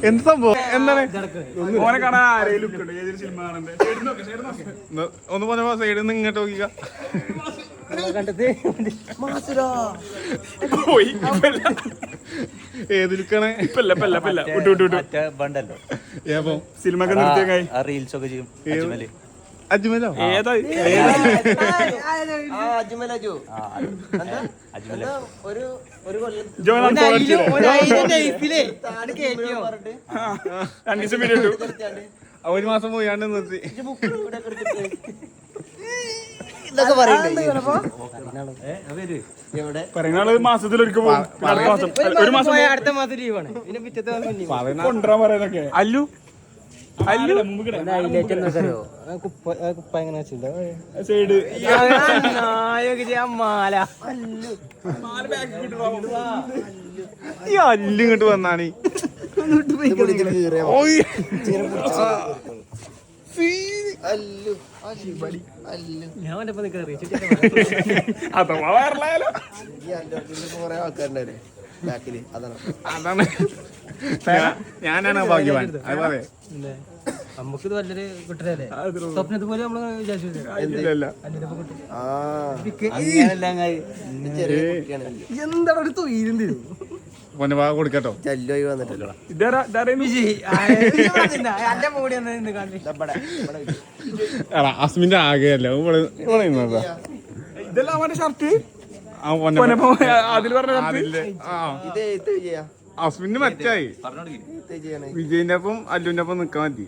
എന്ത് സംഭവം എന്താണ് ഓനെ കാണാൻ ആരെയും ലുക്ക് ഉണ്ട് ഏതൊരു സിനിമ കാണണ്ടേ ഒന്ന് പറഞ്ഞ സൈഡിൽ നിന്ന് ഇങ്ങോട്ട് നോക്കിക്ക പോയി ഏത് ലുക്കാണ് സിനിമ ഒക്കെ നിർത്തിയായി റീൽസ് ഒക്കെ ചെയ്യും അജ്മലോ ഏതാ ഒരു മാസം പോയാണ്ട് നിർത്തി പറയുന്ന മാസത്തിലൊരിക്കൽ പോകും ഒരു മാസം അടുത്ത മാസം ലീവാണ് പിന്നെ പിറ്റത്തെ കൊണ്ടുവരാൻ പറയാനൊക്കെ അല്ലു കുപ്പ എങ്ങനെ സൈഡ് മാല ഈ അല്ല് ഇങ്ങോട്ട് വന്നാണ് ഞാൻ അഥവാ വയറലായാലോ അതാണ് ഞാനാണ് ഭാഗ്യവാൻ അത് പറയാ നമുക്കിത് വല്ലൊരു കിട്ടലല്ലേ സ്വപ്നത്തെ പോലെ നമ്മള് എന്താണ് ഒരു തൊഴിലും തരും പൊന്നഭാ കൊടുക്കട്ടോ അസ്മിന്റെ ആകെയല്ല ഇതെല്ലാം അവന്റെ ഷർട്ട് അതിൽ പറഞ്ഞ അസ്മിന് മറ്റായി വിജയിന്റെ ഒപ്പം അല്ലുവിന്റെ ഒപ്പം നിക്കാൻ മതി